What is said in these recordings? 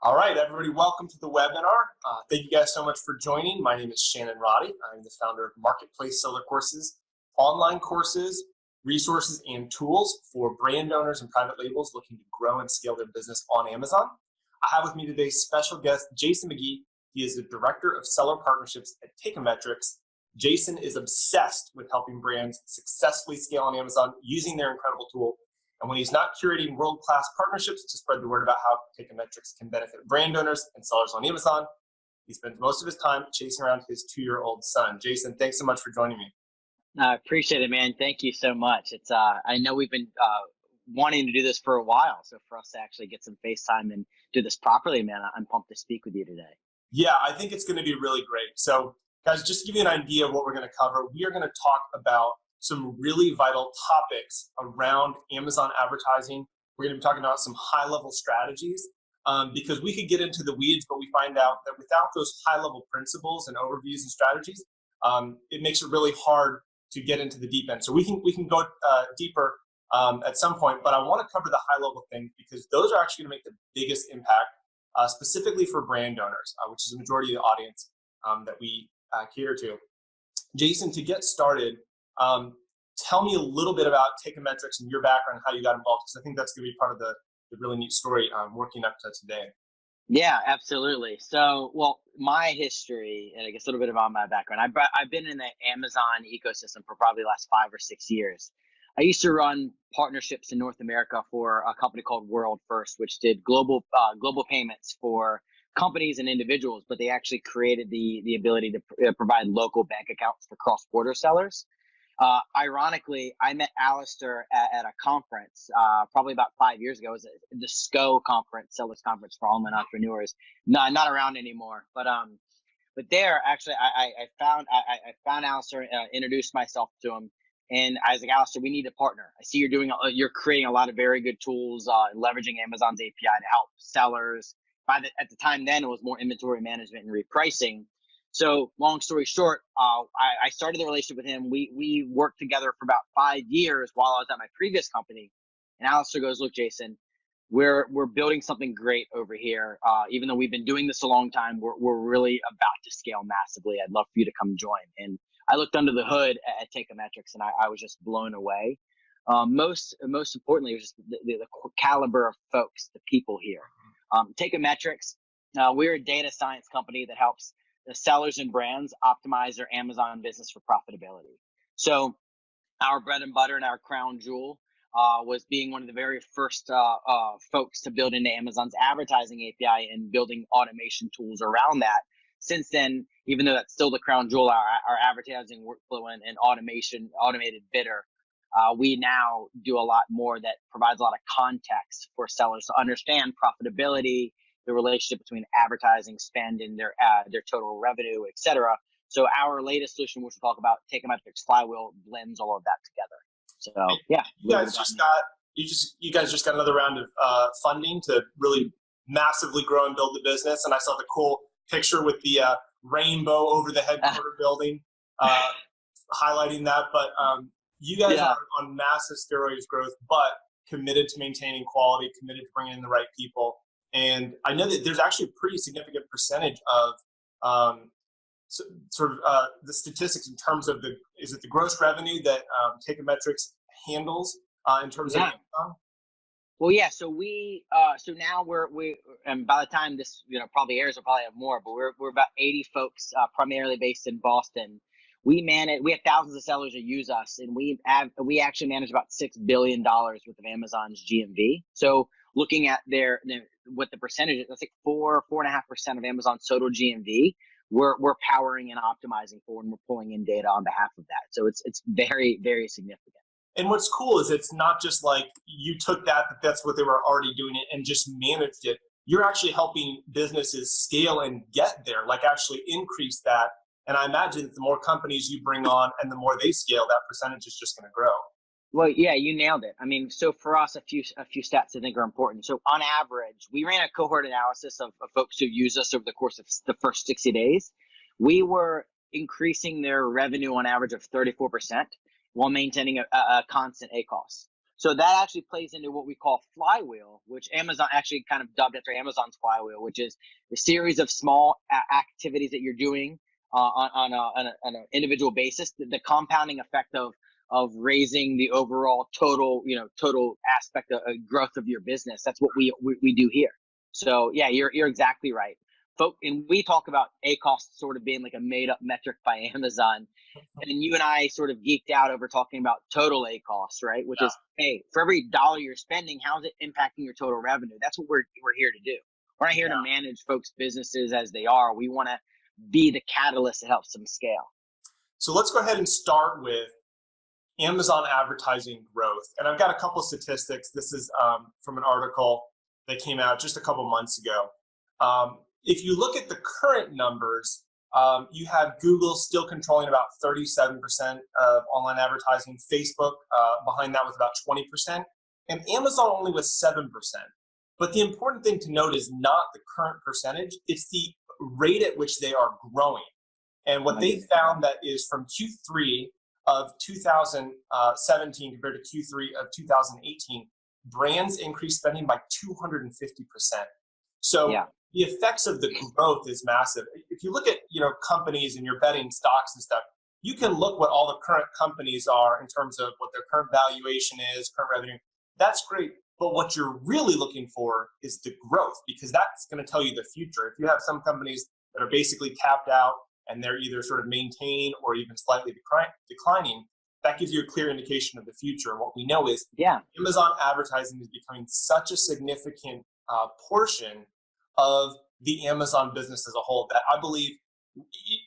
All right, everybody, welcome to the webinar. Thank you guys so much for joining. My name is Shannon Roddy. I'm the founder of Marketplace Seller Courses, online courses, resources, and tools for brand owners and private labels looking to grow and scale their business on Amazon. I have with me today special guest Jason Magee. He is the Director of Seller Partnerships at Teikametrics. Jason is obsessed with helping brands successfully scale on Amazon using their incredible tool. And when he's not curating world-class partnerships to spread the word about how Teikametrics can benefit brand owners and sellers on Amazon, he spends most of his time chasing around his 2-year-old son. Jason, thanks so much for joining me. I appreciate it, man. Thank you so much. It's I know we've been wanting to do this for a while, so for us to actually get some FaceTime and do this properly, man, I'm pumped to speak with you today. Yeah, I think it's going to be really great. So, guys, just to give you an idea of what we're going to cover, we are going to talk about some really vital topics around Amazon advertising. We're going to be talking about some high-level strategies because we could get into the weeds, but we find out that without those high-level principles and overviews and strategies, it makes it really hard to get into the deep end. So we can go deeper at some point, but I want to cover the high-level things because those are actually going to make the biggest impact, specifically for brand owners, which is the majority of the audience that we cater to. Jason, to get started, tell me a little bit about Teikametrics and your background and how you got involved, because I think that's going to be part of the really neat story working up to today. Yeah, absolutely. So, well, my history, and I guess a little bit about my background. I've been in the Amazon ecosystem for probably the last 5 or 6 years. I used to run partnerships in North America for a company called World First, which did global payments for companies and individuals, but they actually created the ability to provide local bank accounts for cross-border sellers. Ironically, I met Alistair at a conference probably about 5 years ago. It was the SCO conference, Sellers Conference for Online Entrepreneurs. Not around anymore, but there actually I found Alistair, introduced myself to him, and I was like, Alistair, we need a partner. I see you're creating a lot of very good tools, leveraging Amazon's API to help sellers. At the time then, it was more inventory management and repricing. So long story short, I started the relationship with him. We worked together for about 5 years while I was at my previous company. And Alistair goes, look, Jason, we're building something great over here. Even though we've been doing this a long time, we're really about to scale massively. I'd love for you to come join. And I looked under the hood at Teikametrics, and I was just blown away. Most importantly, it was just the caliber of folks, the people here. Teikametrics, we're a data science company that helps the sellers and brands optimize their Amazon business for profitability. So our bread and butter and our crown jewel was being one of the very first folks to build into Amazon's advertising API and building automation tools around that. Since then, even though that's still the crown jewel, our advertising workflow and automated bidder, we now do a lot more that provides a lot of context for sellers to understand profitability, the relationship between advertising spend and their total revenue, et cetera. So our latest solution, which we'll talk about, Teikametrics Flywheel, blends all of that together. So yeah, you guys just got another round of funding to really massively grow and build the business, and I saw the cool picture with the rainbow over the headquarter building, highlighting that. But you guys are on massive steroids growth, but committed to maintaining quality, committed to bringing in the right people. And I know that there's actually a pretty significant percentage of the statistics in terms of is it the gross revenue that Teikametrics handles in terms of Amazon? Well, yeah. So so now and by the time this probably airs, we'll probably have more. But we're about 80 folks, primarily based in Boston. We have thousands of sellers that use us, and we actually manage about $6 billion worth of Amazon's GMV. So looking at what the percentage is, that's like 4.5% of Amazon's total GMV. We're powering and optimizing for, and we're pulling in data on behalf of that. So it's very, very significant. And what's cool is it's not just like you took that's what they were already doing it and just managed it. You're actually helping businesses scale and get there, like actually increase that. And I imagine that the more companies you bring on and the more they scale, that percentage is just going to grow. Well, yeah, you nailed it. I mean, so for us, a few stats I think are important. So on average, we ran a cohort analysis of folks who use us over the course of the first 60 days. We were increasing their revenue on average of 34% while maintaining a constant ACoS. So that actually plays into what we call Flywheel, which Amazon actually kind of dubbed after Amazon's Flywheel, which is a series of small activities that you're doing on an individual basis. The compounding effect of raising the overall total aspect of growth of your business. That's what we do here. So yeah, you're exactly right. And we talk about ACoS sort of being like a made up metric by Amazon. And you and I sort of geeked out over talking about total ACoS, right? Which is, hey, for every dollar you're spending, how's it impacting your total revenue? That's what we're here to do. We're not here to manage folks' businesses as they are. We want to be the catalyst that helps them scale. So let's go ahead and start with Amazon advertising growth. And I've got a couple of statistics. This is from an article that came out just a couple months ago. If you look at the current numbers, you have Google still controlling about 37% of online advertising, Facebook behind that with about 20%, and Amazon only with 7%. But the important thing to note is not the current percentage, it's the rate at which they are growing. And what they found that is from Q3 of 2017 compared to Q3 of 2018, brands increased spending by 250%. So the effects of the growth is massive. If you look at companies and you're betting stocks and stuff, you can look what all the current companies are in terms of what their current valuation is, current revenue. That's great. But what you're really looking for is the growth, because that's going to tell you the future. If you have some companies that are basically capped out and they're either sort of maintained or even slightly declining, that gives you a clear indication of the future. And what we know is Amazon advertising is becoming such a significant portion of the Amazon business as a whole that I believe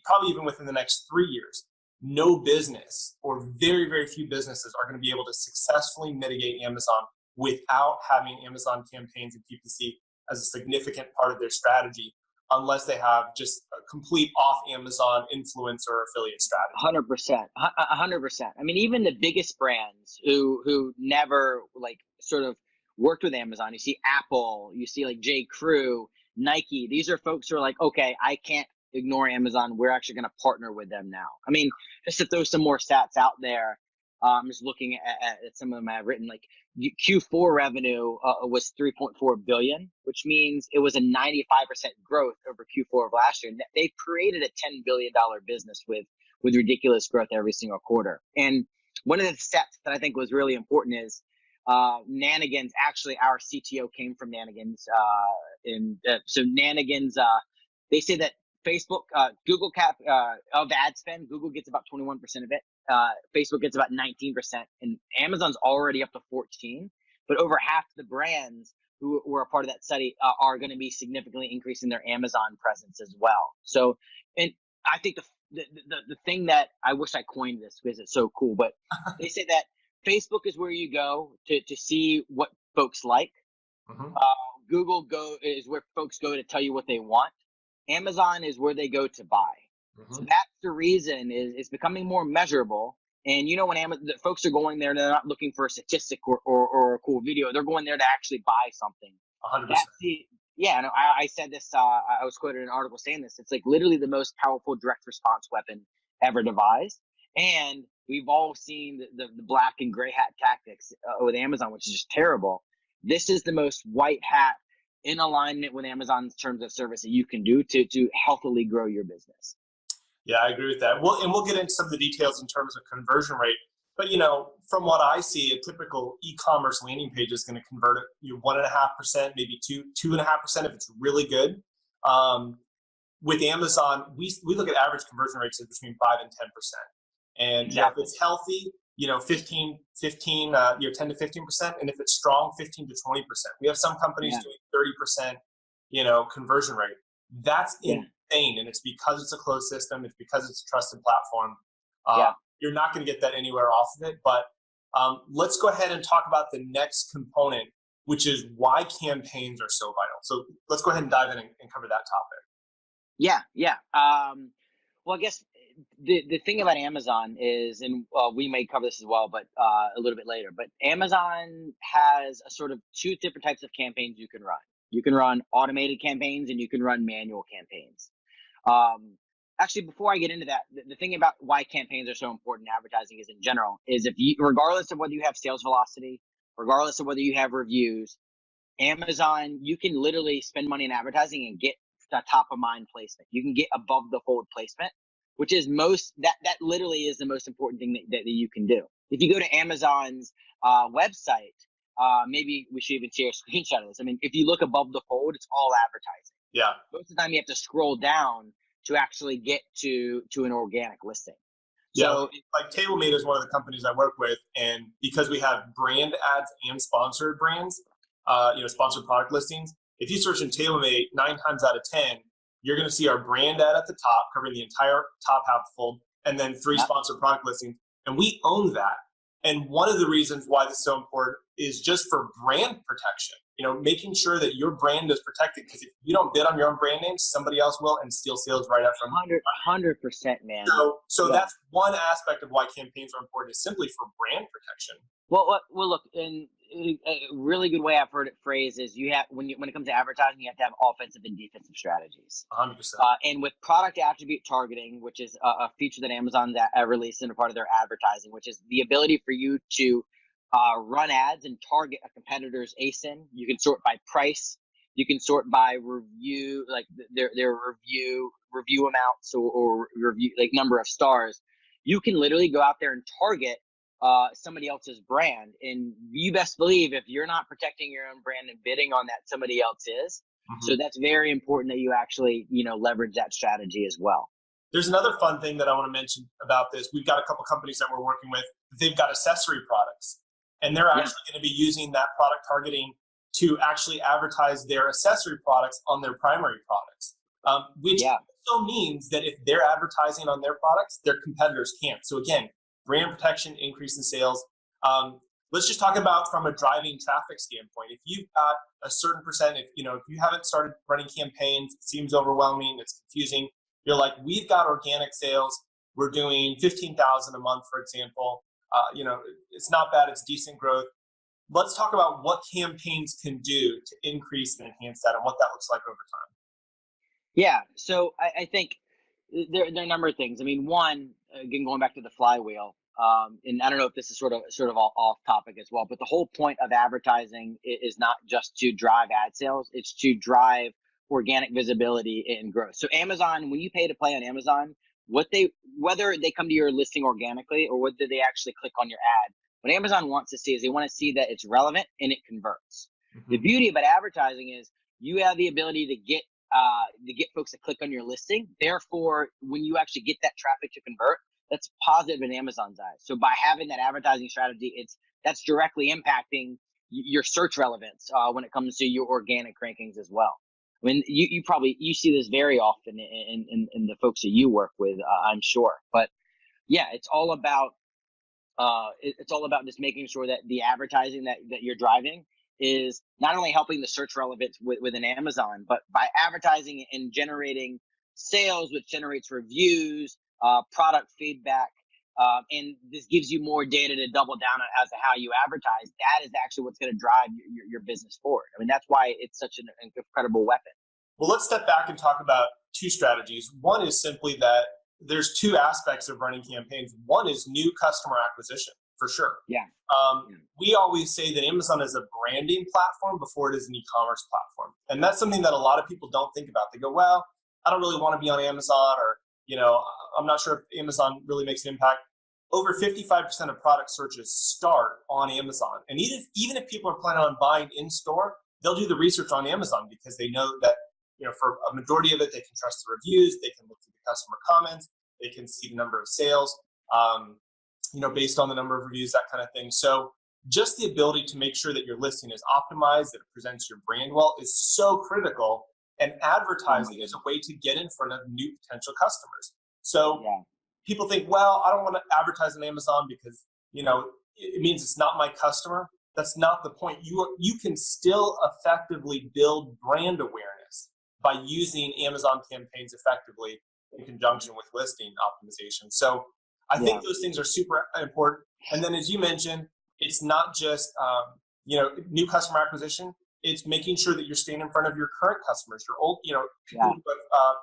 probably even within the next 3 years, no business or very, very few businesses are going to be able to successfully mitigate Amazon without having Amazon campaigns and PPC as a significant part of their strategy, unless they have just a complete off Amazon influence or affiliate strategy. 100%. I mean, even the biggest brands who never like sort of worked with Amazon, you see Apple, you see like J. Crew, Nike, these are folks who are like, okay, I can't ignore Amazon. We're actually going to partner with them now. I mean, just to throw some more stats out there, I'm just looking at some of them I've written, like Q4 revenue was 3.4 billion, which means it was a 95% growth over Q4 of last year. They created a $10 billion business with ridiculous growth every single quarter. And one of the stats that I think was really important is Nanigans, actually our CTO came from Nanigans. So Nanigans, they say that Facebook, Google cap of ad spend, Google gets about 21% of it. Facebook gets about 19%, and Amazon's already up to 14%. But over half the brands who were a part of that study are going to be significantly increasing their Amazon presence as well. So, and I think the thing that I wish I coined this because it's so cool, but they say that Facebook is where you go to see what folks like. Google is where folks go to tell you what they want. Amazon is where they go to buy. So that's the reason is becoming more measurable. And when the folks are going there, they're not looking for a statistic or a cool video. They're going there to actually buy something. 100%. And I said this, I was quoted in an article saying this. It's like literally the most powerful direct response weapon ever devised. And we've all seen the black and gray hat tactics with Amazon, which is just terrible. This is the most white hat in alignment with Amazon's terms of service that you can do to healthily grow your business. Yeah, I agree with that. We'll get into some of the details in terms of conversion rate. But from what I see, a typical e-commerce landing page is going to convert at 1.5%, maybe 2.5% if it's really good. With Amazon, we look at average conversion rates of between 5 and 10%. And if it's healthy, 10 to 15%, and if it's strong, 15 to 20%. We have some companies doing 30%, conversion rate. That's insane, and it's because it's a closed system. It's because it's a trusted platform. You're not going to get that anywhere off of it. But let's go ahead and talk about the next component, which is why campaigns are so vital. So let's go ahead and dive in and cover that topic. Well, I guess the thing about Amazon is, and we may cover this as well, but a little bit later, but Amazon has a sort of two different types of campaigns you can run. You can run automated campaigns and you can run manual campaigns. Actually, before I get into that, the thing about why campaigns are so important in advertising is in general, is if you, regardless of whether you have sales velocity regardless of whether you have reviews, Amazon, you can literally spend money in advertising and get the top of mind placement. You can get above the fold placement, which is that literally is the most important thing that you can do. If you go to Amazon's website, maybe we should even share a screenshot of this. I mean, if you look above the fold, it's all advertising. Yeah. Most of the time you have to scroll down to actually get to an organic listing. So, Yeah, like TableMate is one of the companies I work with, and because we have brand ads and sponsored brands, sponsored product listings, if you search in TableMate, 9 times out of 10, you're going to see our brand ad at the top, covering the entire top half fold, and then 3 yep. sponsored product listings, and we own that. And one of the reasons why this is so important is just for brand protection. Making sure that your brand is protected, because if you don't bid on your own brand name, somebody else will and steal sales right up from 100%, man. So that's one aspect of why campaigns are important, is simply for brand protection. Well, look, and a really good way I've heard it phrased is you have when it comes to advertising, you have to have offensive and defensive strategies. 100%. And with product attribute targeting, which is a feature that Amazon's released in a part of their advertising, which is the ability for you to run ads and target a competitor's ASIN. You can sort by price. You can sort by review, like their review amounts or review, like number of stars. You can literally go out there and target somebody else's brand, and you best believe if you're not protecting your own brand and bidding on that, somebody else is. So that's very important that you actually leverage that strategy as well. There's another fun thing that I want to mention about this. We've got a couple companies that we're working with. They've got accessory products, and they're actually going to be using that product targeting to actually advertise their accessory products on their primary products, which also means that if they're advertising on their products, their competitors can't. So again, brand protection, increase in sales. Let's just talk about from a driving traffic standpoint. If you've got a certain percent, if you haven't started running campaigns, it seems overwhelming, it's confusing. You're like, we've got organic sales. We're doing 15,000 a month, for example. It's not bad. It's decent growth. Let's talk about what campaigns can do to increase and enhance that, and what that looks like over time. Yeah. So I think there are a number of things. I mean, one, again, going back to the flywheel, and I don't know if this is sort of off topic as well, but the whole point of advertising is not just to drive ad sales; it's to drive organic visibility and growth. So Amazon, when you pay to play on Amazon, whether they come to your listing organically or whether they actually click on your ad, what Amazon wants to see is they want to see that it's relevant and it converts. The beauty about advertising is you have the ability to get folks to click on your listing. Therefore, when you actually get that traffic to convert, that's positive in Amazon's eyes. So by having that advertising strategy, that's directly impacting your search relevance when it comes to your organic rankings as well. I mean, you see this very often in the folks that you work with, I'm sure. But yeah, it's all about just making sure that the advertising that you're driving is not only helping the search relevance within Amazon, but by advertising and generating sales, which generates reviews, product feedback, and this gives you more data to double down on as to how you advertise. That is actually what's going to drive your business forward. I mean, that's why it's such an incredible weapon. Well, let's step back and talk about 2 strategies. One is simply that there's 2 aspects of running campaigns. One is new customer acquisition, for sure. Yeah. We always say that Amazon is a branding platform before it is an e-commerce platform. And that's something that a lot of people don't think about. They go, well, I don't really want to be on Amazon, or, I'm not sure if Amazon really makes an impact. Over 55% of product searches start on Amazon. And even if people are planning on buying in store, they'll do the research on Amazon because they know that, for a majority of it, they can trust the reviews, they can look through the customer comments, they can see the number of sales, based on the number of reviews, that kind of thing. So just the ability to make sure that your listing is optimized, that it presents your brand well, is so critical. And advertising is a way to get in front of new potential customers. So people think, well, I don't want to advertise on Amazon because, it means it's not my customer. That's not the point. You can still effectively build brand awareness by using Amazon campaigns effectively in conjunction with listing optimization. So I think those things are super important. And then, as you mentioned, it's not just new customer acquisition. It's making sure that you're staying in front of your current customers, your old, people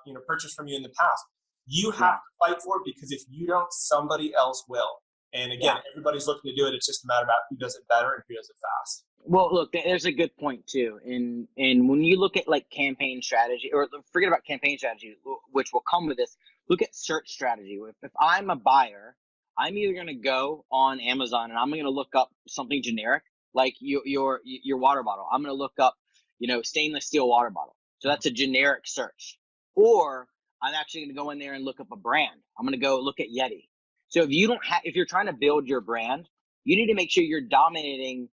who have purchased from you in the past. You have to fight for it, because if you don't, somebody else will. And again, Yeah. everybody's looking to do it. It's just a matter about who does it better and who does it fast. Well, look, there's a good point too. And when you look at like campaign strategy, or forget about campaign strategy, which will come with this, look at search strategy. If I'm a buyer, I'm either going to go on Amazon and I'm going to look up something generic, like your water bottle. I'm going to look up, stainless steel water bottle. So that's a generic search. Or I'm actually going to go in there and look up a brand. I'm going to go look at Yeti. So if you're trying to build your brand, you need to make sure you're dominating.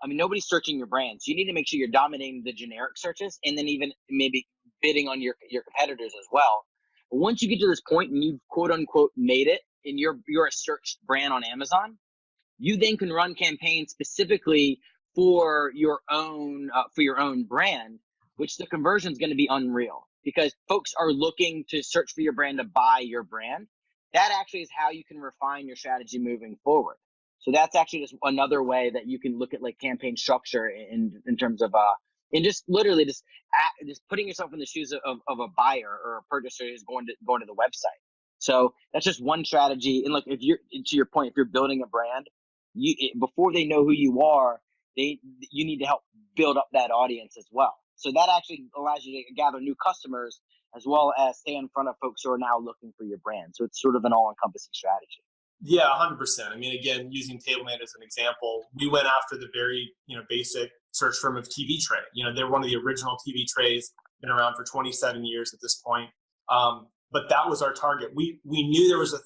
Nobody's searching your brand, so you need to make sure you're dominating the generic searches, and then even maybe bidding on your competitors as well. But once you get to this point and you've quote unquote made it, and you're a searched brand on Amazon, you then can run campaigns specifically for your own brand, which the conversion is going to be unreal because folks are looking to search for your brand to buy your brand. That actually is how you can refine your strategy moving forward. So that's actually just another way that you can look at like campaign structure in terms of and just literally just putting yourself in the shoes of a buyer or a purchaser who's going to the website. So that's just one strategy. And look, if you're to your point, if you're building a brand, before they know who you are, you need to help build up that audience as well. So that actually allows you to gather new customers as well as stay in front of folks who are now looking for your brand. So it's sort of an all-encompassing strategy. Yeah, 100%. I mean, again, using TableMate as an example, we went after the very, basic search term of TV tray. They're one of the original TV trays, been around for 27 years at this point. But that was our target. We knew there was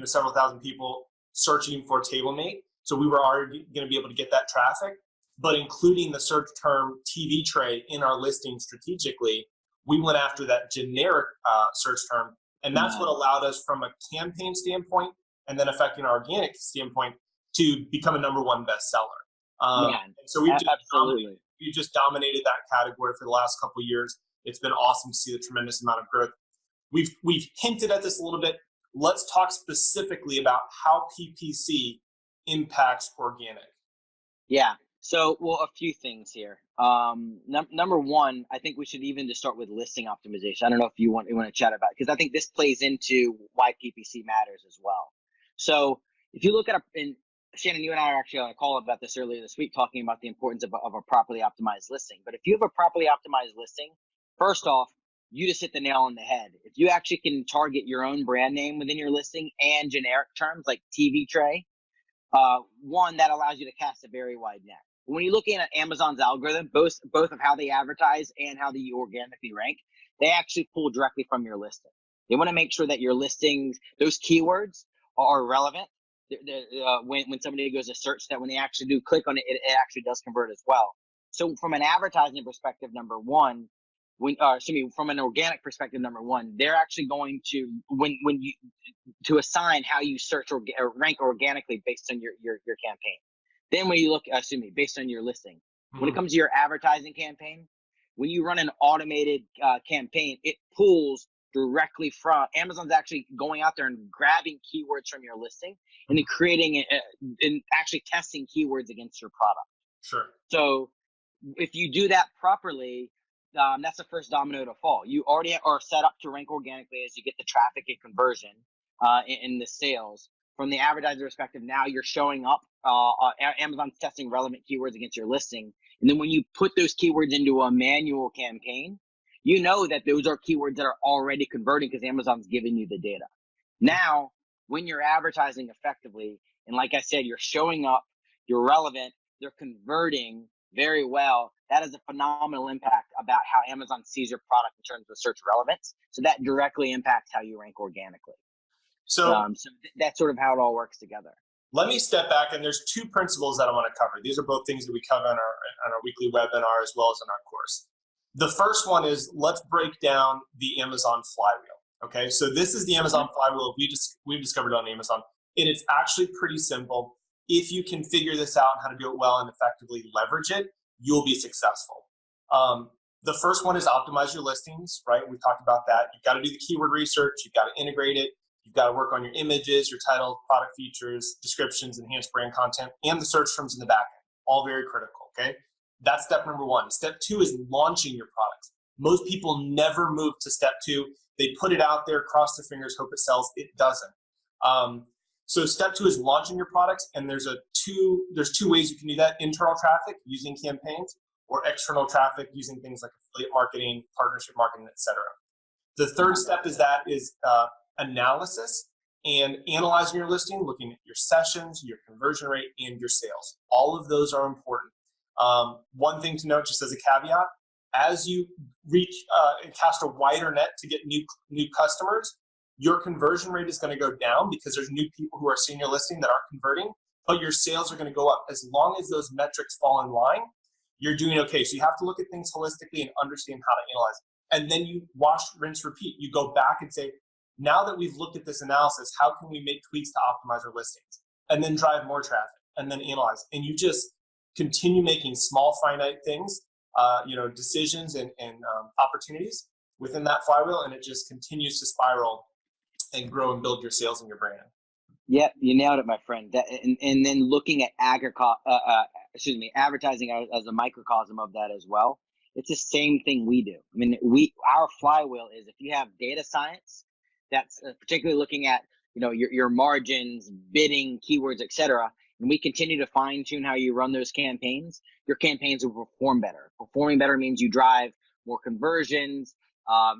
several thousand people searching for TableMate, so we were already going to be able to get that traffic. But including the search term TV tray in our listing strategically, we went after that generic search term, and that's what allowed us from a campaign standpoint and then affecting our organic standpoint to become a #1 bestseller. So we've just dominated that category for the last couple of years. It's been awesome to see the tremendous amount of growth. We've hinted at this a little bit. Let's talk specifically about how PPC impacts organic. Yeah. So, a few things here. Number one, I think we should even just start with listing optimization. I don't know if you want to chat about it, because I think this plays into why PPC matters as well. So if you look at and Shannon, you and I are actually on a call about this earlier this week, talking about the importance of a properly optimized listing. But if you have a properly optimized listing, first off, you just hit the nail on the head. If you actually can target your own brand name within your listing and generic terms like TV tray, one, that allows you to cast a very wide net. When you're looking at Amazon's algorithm, both of how they advertise and how they organically rank, they actually pull directly from your listing. They want to make sure that your listings, those keywords, are relevant. When somebody goes to search, that when they actually do click on it, it actually does convert as well. So from an advertising perspective, number one, from an organic perspective, number one, they're actually going to to assign how you search or rank organically based on your campaign. Then when you look, based on your listing. When it comes to your advertising campaign, when you run an automated campaign, it pulls directly from Amazon's actually going out there and grabbing keywords from your listing and then creating and actually testing keywords against your product. Sure. So if you do that properly, that's the first domino to fall. You already are set up to rank organically as you get the traffic and conversion in the sales. From the advertiser perspective, now you're showing up. Amazon's testing relevant keywords against your listing. And then when you put those keywords into a manual campaign, you know that those are keywords that are already converting because Amazon's giving you the data. Now, when you're advertising effectively, and like I said, you're showing up, you're relevant, they're converting very well, that has a phenomenal impact about how Amazon sees your product in terms of search relevance. So that directly impacts how you rank organically. So that's sort of how it all works together. Let me step back, and there's two principles that I want to cover. These are both things that we cover on our weekly webinar as well as in our course. The first one is, let's break down the Amazon flywheel. Okay, so this is the Amazon flywheel we've discovered on Amazon, and it's actually pretty simple. If you can figure this out and how to do it well and effectively leverage it, you'll be successful. The first one is optimize your listings, right? We talked about that. You've got to do the keyword research. You've got to integrate it. You've got to work on your images, your title, product features, descriptions, enhanced brand content, and the search terms in the back end. All very critical, okay? That's step number one. Step two is launching your products. Most people never move to step two. They put it out there, cross their fingers, hope it sells. It doesn't. So step 2 is launching your products, and there's two ways you can do that: internal traffic using campaigns, or external traffic using things like affiliate marketing, partnership marketing, etc. The third step is analysis, and analyzing your listing, looking at your sessions, your conversion rate, and your sales. All of those are important. One thing to note, just as a caveat, as you reach and cast a wider net to get new customers, your conversion rate is going to go down because there's new people who are seeing your listing that aren't converting, but your sales are going to go up. As long as those metrics fall in line, you're doing okay. So you have to look at things holistically and understand how to analyze it. And then you wash, rinse, repeat. You go back and say, now that we've looked at this analysis, how can we make tweaks to optimize our listings? And then drive more traffic, and then analyze. And you just continue making small, finite things, decisions and opportunities within that flywheel, and it just continues to spiral and grow and build your sales and your brand. Yeah, you nailed it, my friend. And then looking at advertising as a microcosm of that as well. It's the same thing we do. I mean, our flywheel is, if you have data science, that's particularly looking at your margins, bidding, keywords, etc., and we continue to fine tune how you run those campaigns, your campaigns will perform better. Performing better means you drive more conversions.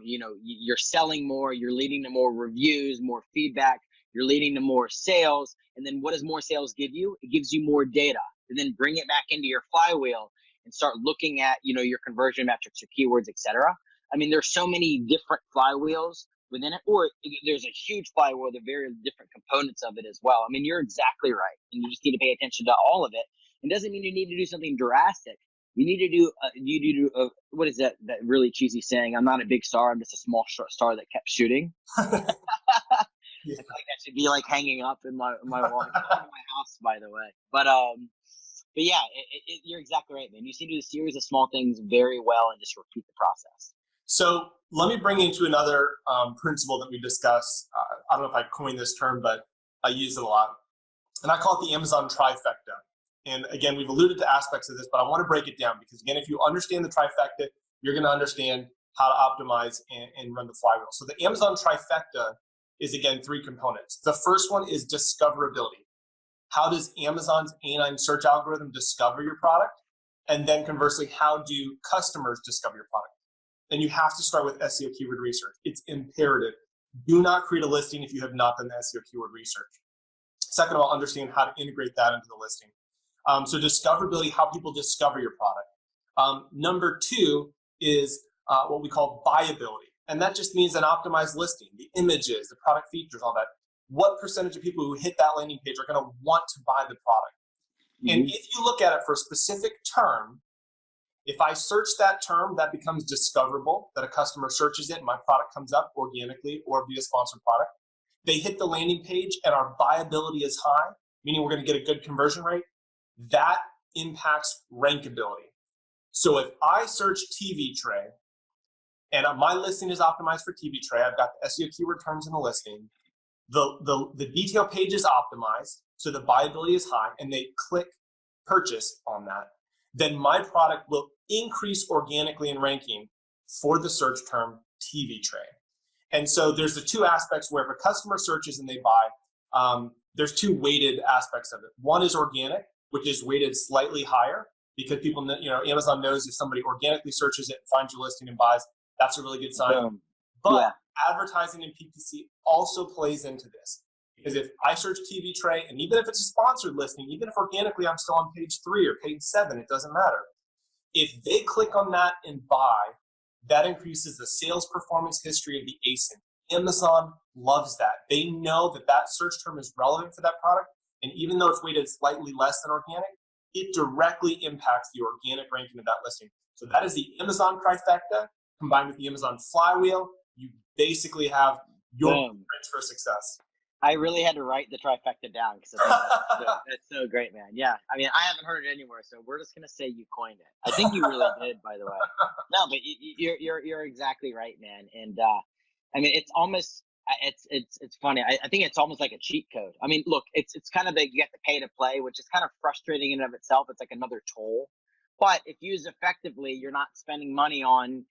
You're selling more. You're leading to more reviews, more feedback. You're leading to more sales. And then what does more sales give you? It gives you more data. And then bring it back into your flywheel and start looking at, your conversion metrics, your keywords, etc. I mean, there's so many different flywheels within it, or there's a huge flywheel, the very different components of it as well. I mean, you're exactly right. And you just need to pay attention to all of it. It doesn't mean you need to do something drastic. You need to do, what is that really cheesy saying? I'm not a big star. I'm just a small star that kept shooting. Yeah. I feel like that should be like hanging up in my wall, in my house, by the way. But yeah, you're exactly right, man. You see, do a series of small things very well and just repeat the process. So let me bring you into another principle that we discuss. I don't know if I coined this term, but I use it a lot. And I call it the Amazon trifecta. And again, we've alluded to aspects of this, but I want to break it down because, again, if you understand the trifecta, you're going to understand how to optimize and run the flywheel. So the Amazon trifecta is, again, 3 components. The first one is discoverability. How does Amazon's A9 search algorithm discover your product? And then conversely, how do customers discover your product? And you have to start with SEO keyword research. It's imperative. Do not create a listing if you have not done the SEO keyword research. Second of all, understand how to integrate that into the listing. So discoverability, how people discover your product. Number 2 is what we call buyability. And that just means an optimized listing, the images, the product features, all that. What percentage of people who hit that landing page are going to want to buy the product? Mm-hmm. And if you look at it for a specific term, if I search that term, that becomes discoverable, that a customer searches it and my product comes up organically or via sponsored product. They hit the landing page and our buyability is high, meaning we're going to get a good conversion rate. That impacts rankability. So if I search TV tray and my listing is optimized for TV tray, I've got the SEO keyword terms in the listing, the detail page is optimized, so the buyability is high, and they click purchase on that, then my product will increase organically in ranking for the search term TV tray. And so there's the 2 aspects where if a customer searches and they buy, there's 2 weighted aspects of it. One is organic, which is weighted slightly higher because people, Amazon knows if somebody organically searches it, finds your listing and buys, that's a really good sign. But advertising and PPC also plays into this. Because if I search TV tray, and even if it's a sponsored listing, even if organically I'm still on page 3 or page 7, it doesn't matter. If they click on that and buy, that increases the sales performance history of the ASIN. Amazon loves that. They know that that search term is relevant for that product. And even though it's weighted slightly less than organic, it directly impacts the organic ranking of that listing. So that is the Amazon trifecta combined with the Amazon flywheel. You basically have your blueprint for success. I really had to write the trifecta down because I think that's so great, man. Yeah, I mean, I haven't heard it anywhere, so we're just gonna say you coined it. I think you really did, by the way. No, but you're exactly right, man. And I mean, it's almost it's funny. I think it's almost like a cheat code. I mean, look, it's kind of you have to pay to play, which is kind of frustrating in and of itself. It's like another toll. But if used effectively, you're not spending money on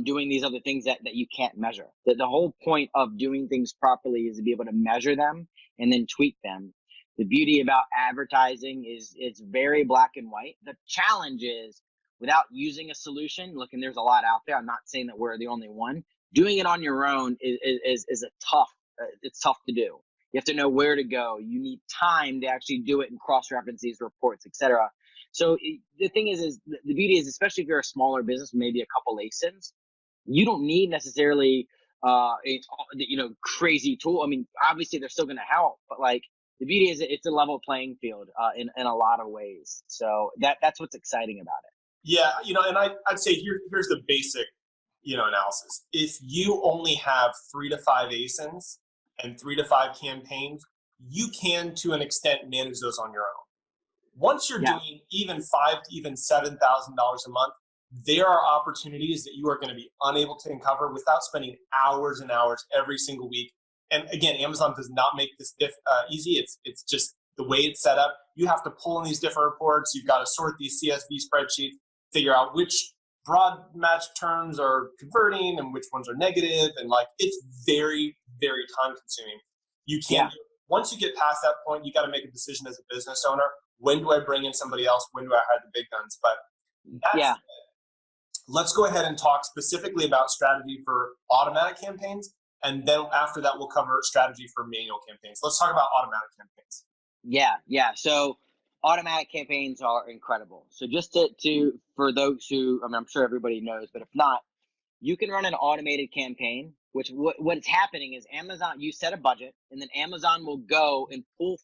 doing these other things that you can't measure. The whole point of doing things properly is to be able to measure them and then tweak them. The beauty about advertising is it's very black and white. The challenge is, without using a solution, look, and there's a lot out there. I'm not saying that we're the only one. Doing it on your own is a tough. It's tough to do. You have to know where to go. You need time to actually do it and cross-reference these reports, etc. So the thing is the beauty is, especially if you're a smaller business, maybe a couple ASINs, you don't need necessarily crazy tool. I mean, obviously they're still going to help, but like the beauty is it's a level playing field in a lot of ways. So that's what's exciting about it. Yeah, and I'd say here's the basic, analysis. If you only have 3 to 5 ASINs and 3 to 5 campaigns, you can, to an extent, manage those on your own. Once you're doing even $5,000 to even $7,000 a month, there are opportunities that you are going to be unable to uncover without spending hours and hours every single week. And again, Amazon does not make this easy. It's just the way it's set up. You have to pull in these different reports. You've got to sort these CSV spreadsheets, figure out which broad match terms are converting and which ones are negative. And like, it's very, very time consuming. You can't, once you get past that point, you got to make a decision as a business owner. When do I bring in somebody else? When do I hire the big guns? But that's let's go ahead and talk specifically about strategy for automatic campaigns. And then after that, we'll cover strategy for manual campaigns. Let's talk about automatic campaigns. Yeah. So automatic campaigns are incredible. So just for those who, I mean, I'm sure everybody knows, but if not, you can run an automated campaign, which what's happening is Amazon, you set a budget, and then Amazon will go and pull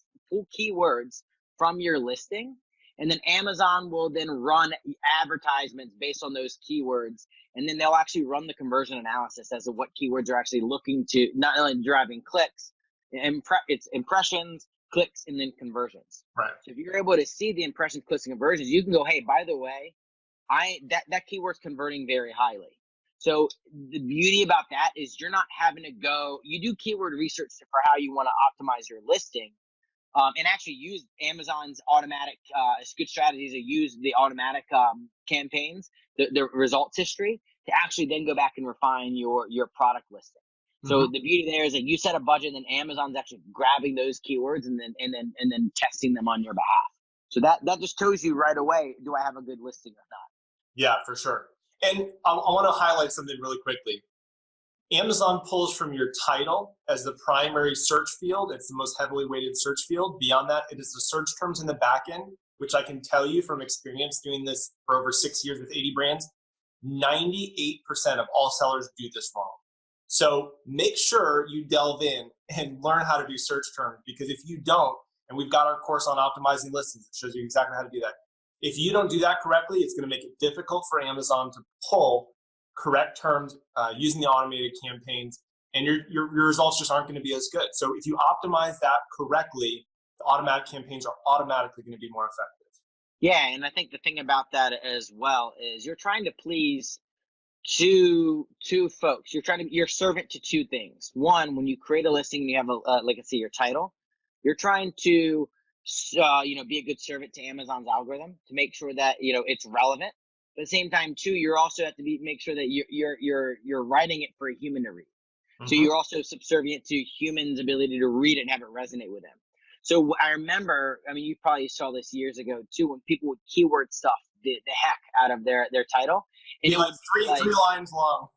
keywords from your listing. And then Amazon will then run advertisements based on those keywords. And then they'll actually run the conversion analysis as to what keywords are actually looking to, not only driving clicks, it's impressions, clicks, and then conversions. Right. So if you're able to see the impressions, clicks, and conversions, you can go, hey, by the way, that keyword's converting very highly. So the beauty about that is you're not having to go, you do keyword research for how you want to optimize your listing. And actually use Amazon's automatic, it's good strategy to use the automatic campaigns, the results history, to actually then go back and refine your product listing. So the beauty there is that you set a budget, and then Amazon's actually grabbing those keywords and then testing them on your behalf. So that just tells you right away, do I have a good listing or not? Yeah, for sure. And I want to highlight something really quickly. Amazon pulls from your title as the primary search field. It's the most heavily weighted search field. Beyond that, it is the search terms in the back end, which I can tell you from experience doing this for over 6 years with 80 brands, 98% of all sellers do this wrong. So make sure you delve in and learn how to do search terms, because if you don't, and we've got our course on optimizing listings that shows you exactly how to do that. If you don't do that correctly, it's going to make it difficult for Amazon to pull correct terms using the automated campaigns, and your results just aren't going to be as good. So if you optimize that correctly, the automatic campaigns are automatically going to be more effective. Yeah, and I think the thing about that as well is you're trying to please two folks. You're servant to two things. One, when you create a listing and you have your title, you're trying to be a good servant to Amazon's algorithm to make sure that it's relevant. But at the same time, too, you also have to make sure that you're writing it for a human to read. So you're also subservient to humans' ability to read it and have it resonate with them. So I remember, I mean, you probably saw this years ago too, when people would keyword stuff the heck out of their title. And like three lines long.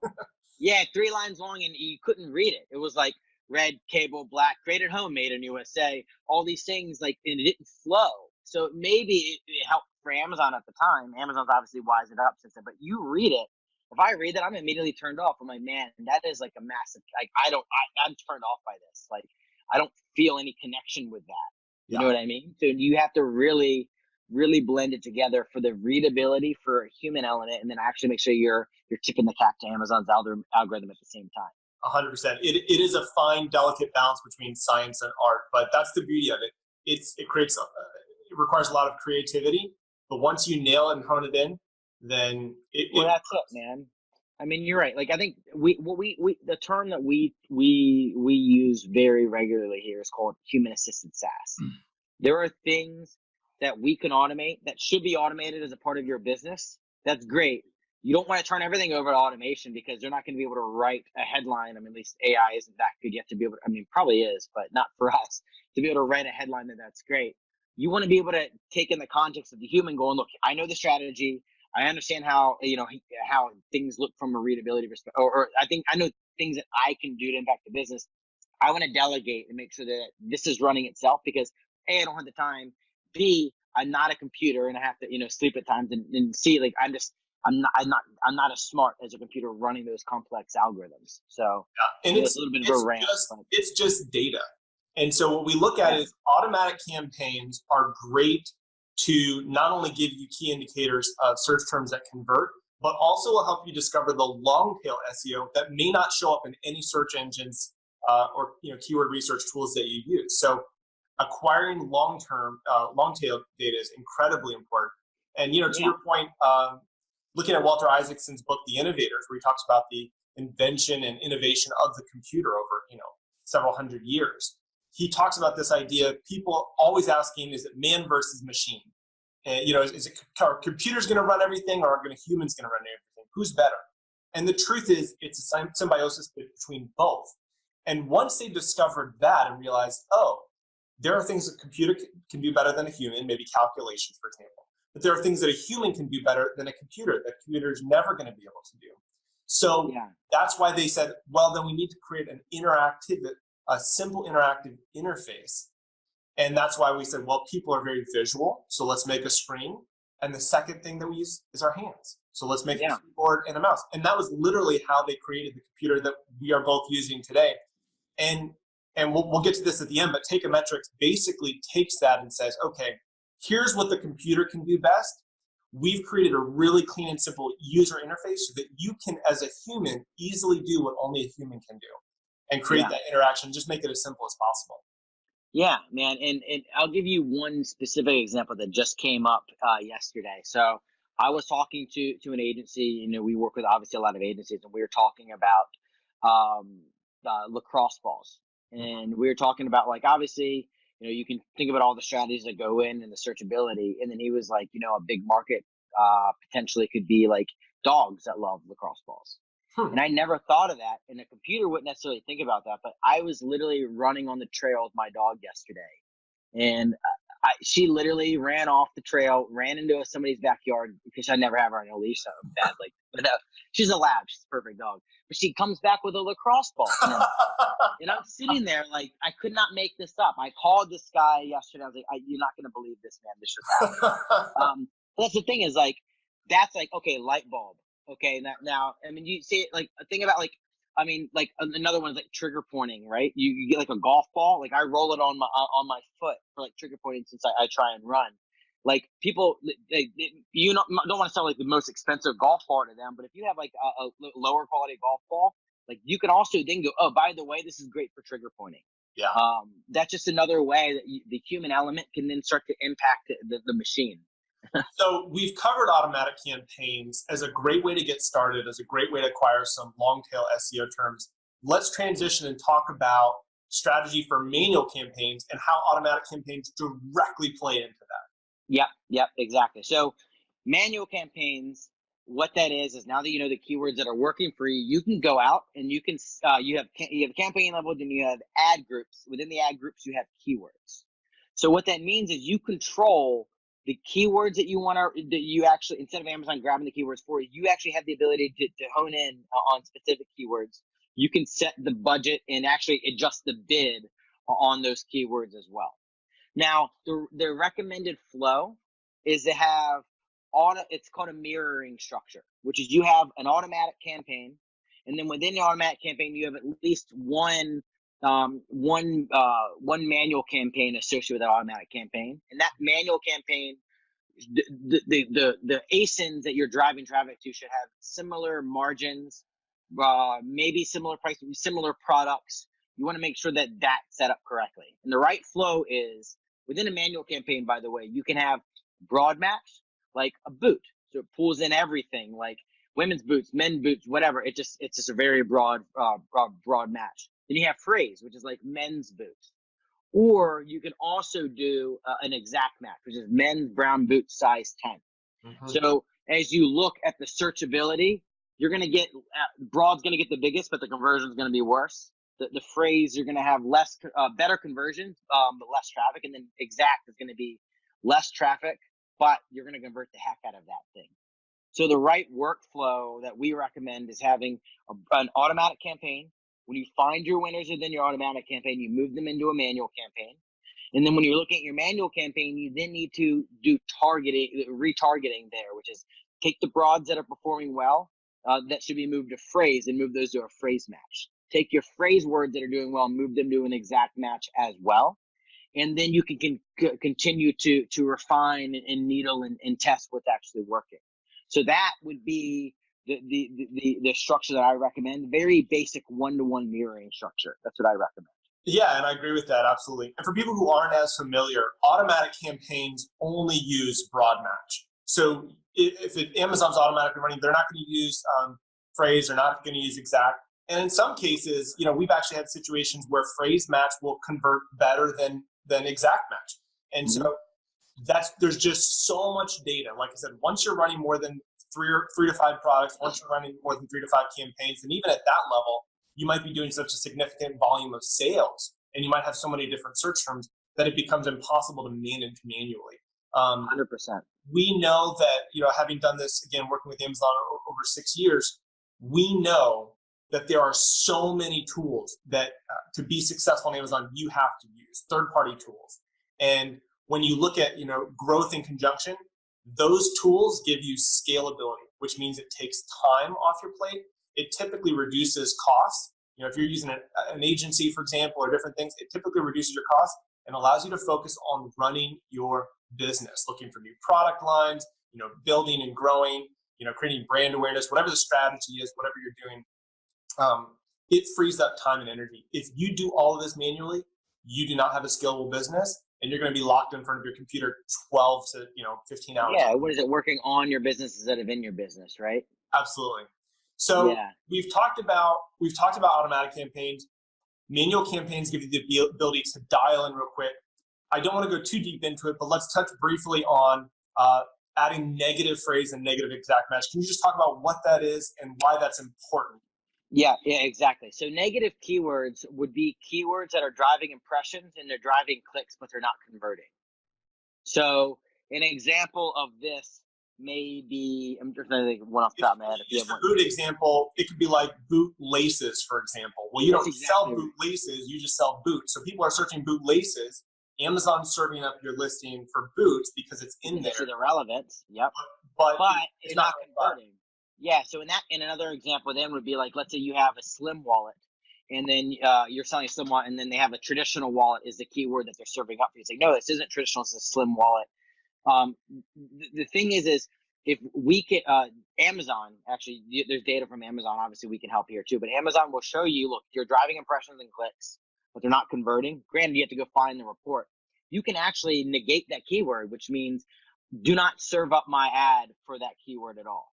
Yeah, 3 lines long, and you couldn't read it. It was like red, cable, black, created home, made in USA, all these things, and it didn't flow. So maybe it helped for Amazon at the time. Amazon's obviously wised it up since then, but you read it. If I read that, I'm immediately turned off. I'm like, man, that is like a massive, I'm turned off by this. Like, I don't feel any connection with that. You know what I mean? So you have to really, really blend it together for the readability, for a human element, and then actually make sure you're tipping the cap to Amazon's algorithm at the same time. 100%. It is a fine, delicate balance between science and art, but that's the beauty of it. It requires a lot of creativity, but once you nail it and hone it in, then that's it, man. I mean, you're right. Like, I think the term that we use very regularly here is called human assisted SaaS. There are things that we can automate that should be automated as a part of your business. That's great. You don't want to turn everything over to automation because they're not going to be able to write a headline. I mean, at least AI isn't that good yet to be able to, I mean, probably is, but not for us to be able to write a headline that's great. You want to be able to take in the context of the human going, look, I know the strategy. I understand how, how things look from a readability perspective, or I think I know things that I can do to impact the business. I want to delegate and make sure that this is running itself because A, I don't have the time. B, I'm not a computer and I have to, sleep at times, and C, like I'm not as smart as a computer running those complex algorithms. So and it's a little bit of a rant. It's just data. And so what we look at is automatic campaigns are great to not only give you key indicators of search terms that convert, but also will help you discover the long tail SEO that may not show up in any search engines or keyword research tools that you use. So acquiring long tail data is incredibly important. And to your point, looking at Walter Isaacson's book, The Innovators, where he talks about the invention and innovation of the computer over several hundred years. He talks about this idea of people always asking, is it man versus machine? And, are computers going to run everything, or are humans going to run everything? Who's better? And the truth is, it's a symbiosis between both. And once they discovered that and realized, there are things that a computer can do better than a human, maybe calculations, for example. But there are things that a human can do better than a computer that a computer is never going to be able to do. So that's why they said, well, then we need to create a simple interactive interface. And that's why we said, well, people are very visual, so let's make a screen. And the second thing that we use is our hands. So let's make a keyboard and a mouse. And that was literally how they created the computer that we are both using today. And we'll get to this at the end, but Teikametrics basically takes that and says, okay, here's what the computer can do best. We've created a really clean and simple user interface so that you can, as a human, easily do what only a human can do and create that interaction, just make it as simple as possible. Yeah, man. And I'll give you one specific example that just came up yesterday. So I was talking to an agency, we work with obviously a lot of agencies, and we were talking about lacrosse balls. And we were talking about, like, obviously, you can think about all the strategies that go in and the searchability. And then he was like, a big market potentially could be like dogs that love lacrosse balls. And I never thought of that. And a computer wouldn't necessarily think about that. But I was literally running on the trail with my dog yesterday. And she literally ran off the trail, ran into somebody's backyard, because I never have her on a leash so bad. But she's a lab. She's a perfect dog. But she comes back with a lacrosse ball. And I'm sitting there like, I could not make this up. I called this guy yesterday. I was like, you're not going to believe this, man. This just happened. That's the thing is, like, that's like, okay, light bulb. Okay, now, I mean, you see it, like, a thing about, like, I mean, like, another one is like trigger pointing, right? You get like a golf ball, like I roll it on my foot for like trigger pointing since I try and run. Like, people, you don't want to sell like the most expensive golf ball to them, but if you have like a lower quality golf ball, like, you can also then go, oh, by the way, this is great for trigger pointing. Yeah. That's just another way that the human element can then start to impact the machine. So we've covered automatic campaigns as a great way to get started, as a great way to acquire some long tail SEO terms. Let's transition and talk about strategy for manual campaigns and how automatic campaigns directly play into that. Yep, exactly. So manual campaigns, what that is now that you know the keywords that are working for you, you can go out and you can you have campaign level, then you have ad groups. Within the ad groups, you have keywords. So what that means is you control the keywords that that you actually, instead of Amazon grabbing the keywords for you, you actually have the ability to hone in on specific keywords. You can set the budget and actually adjust the bid on those keywords as well. Now, the recommended flow is to have it's called a mirroring structure, which is you have an automatic campaign, and then within the automatic campaign, you have at least one manual campaign associated with that automatic campaign. And that manual campaign, the ASINs that you're driving traffic to should have similar margins, maybe similar pricing, similar products. You want to make sure that that's set up correctly. And the right flow is within a manual campaign, by the way, you can have broad match, like a boot. So it pulls in everything, like women's boots, men's boots, whatever. It's just a very broad match. Then you have phrase, which is like men's boots. Or you can also do an exact match, which is men's brown boots size 10. Mm-hmm. So as you look at the searchability, you're going to get broad's going to get the biggest, but the conversion is going to be worse. The phrase, you're going to have better conversions, but less traffic, and then exact is going to be less traffic, but you're going to convert the heck out of that thing. So the right workflow that we recommend is having an automatic campaign. When you find your winners within your automatic campaign, you move them into a manual campaign. And then when you're looking at your manual campaign, you then need to do retargeting there, which is take the broads that are performing well, that should be moved to phrase, and move those to a phrase match. Take your phrase words that are doing well and move them to an exact match as well. And then you can continue to refine and needle and test what's actually working. So that would be the structure that I recommend. Very basic one-to-one mirroring structure. That's what I recommend. Yeah, and I agree with that, absolutely. And for people who aren't as familiar, automatic campaigns only use broad match. So if Amazon's automatically running, they're not going to use phrase, they're not going to use exact. And in some cases, we've actually had situations where phrase match will convert better than exact match. And so there's just so much data. Like I said, once you're running more than three to five products, once you're running more than 3 to 5 campaigns, and even at that level, you might be doing such a significant volume of sales, and you might have so many different search terms that it becomes impossible to manage manually. 100%. We know that, having done this, again, working with Amazon over 6 years, we know that there are so many tools that to be successful on Amazon, you have to use third-party tools. And when you look at, growth in conjunction, those tools give you scalability, which means it takes time off your plate. It typically reduces costs. If you're using an agency, for example, or different things, it typically reduces your costs and allows you to focus on running your business, looking for new product lines, building and growing, creating brand awareness, whatever the strategy is, whatever you're doing. It frees up time and energy. If you do all of this manually, you do not have a scalable business, and you're going to be locked in front of your computer 12 to 15 hours. Yeah, what is it, working on your business instead of in your business, right? Absolutely. So we've talked about automatic campaigns. Manual campaigns give you the ability to dial in real quick. I don't want to go too deep into it, but let's touch briefly on adding negative phrase and negative exact match. Can you just talk about what that is and why that's important? Yeah, exactly. So negative keywords would be keywords that are driving impressions and they're driving clicks, but they're not converting. So an example of this may be, I'm just trying to think of one off the top of my head. Just a boot example, it could be like boot laces, for example. Well, you don't sell boot laces, you just sell boots. So people are searching boot laces. Amazon's serving up your listing for boots because it's in there. See the relevance, yep. But it's not converting. Yeah, so in another example then would be like, let's say you have a slim wallet, and then you're selling a slim wallet, and then they have a traditional wallet is the keyword that they're serving up for you. It's like, no, this isn't traditional, it's a slim wallet. The thing is if we can, Amazon, actually, there's data from Amazon, obviously we can help here too, but Amazon will show you, look, you're driving impressions and clicks, but they're not converting. Granted, you have to go find the report. You can actually negate that keyword, which means do not serve up my ad for that keyword at all.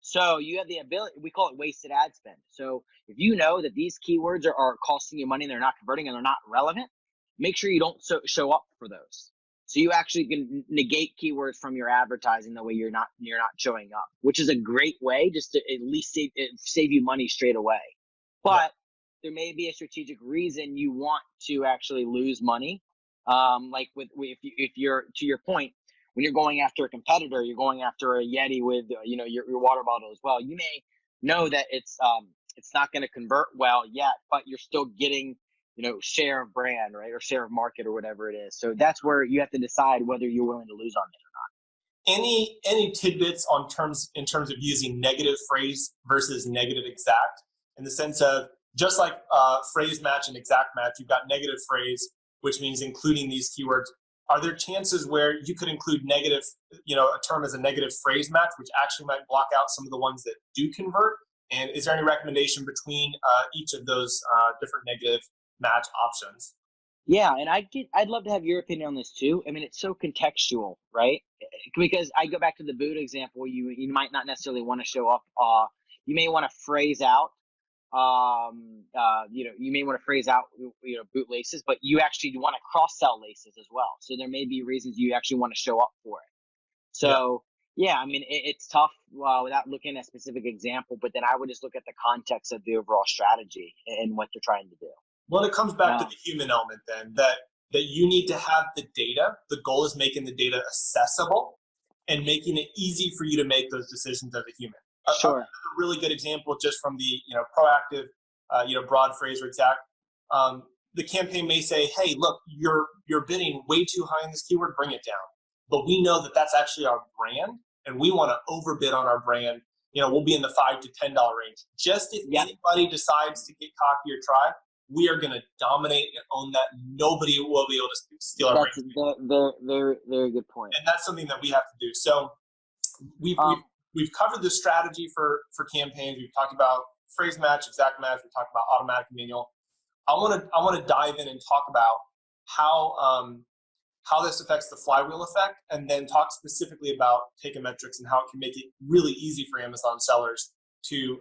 So you have the ability, we call it wasted ad spend. So if you know that these keywords are costing you money and they're not converting and they're not relevant, make sure you don't show up for those. So you actually can negate keywords from your advertising, the way you're not showing up, which is a great way just to at least save you money straight away. But there may be a strategic reason you want to actually lose money. Like if you're, to your point, when you're going after a competitor, you're going after a Yeti with your water bottle as well. You may know that it's not going to convert well yet, but you're still getting share of brand, right, or share of market or whatever it is. So that's where you have to decide whether you're willing to lose on it or not. Any tidbits in terms of using negative phrase versus negative exact, in the sense of just like phrase match and exact match, you've got negative phrase, which means including these keywords. Are there chances where you could include negative, a term as a negative phrase match, which actually might block out some of the ones that do convert? And is there any recommendation between each of those different negative match options? Yeah, and I'd love to have your opinion on this too. I mean, it's so contextual, right? Because I go back to the boot example. You might not necessarily want to show up. You may want to phrase out. You may want to phrase out, boot laces, but you actually want to cross sell laces as well. So there may be reasons you actually want to show up for it. So Yeah, I mean, it's tough without looking at a specific example, but then I would just look at the context of the overall strategy and what they're trying to do. Well, it comes back to Um, the human element then, that you need to have the data. The goal is making the data accessible and making it easy for you to make those decisions as a human. A sure. really good example, just from the proactive, broad phrase or exact. The campaign may say, "Hey, look, you're bidding way too high in this keyword. Bring it down." But we know that that's actually our brand, and we want to overbid on our brand. We'll be in the $5 to $10 range. Just if Yep. anybody decides to get cocky or try, we are going to dominate and own that. Nobody will be able to steal our brand. That's a very, very, very good point. And that's something that we have to do. So we've we've, Um, we've covered the strategy for campaigns. We've talked about phrase match, exact match. We talked about automatic and manual. I want to dive in and talk about how this affects the flywheel effect, and then talk specifically about Teikametrics and how it can make it really easy for Amazon sellers to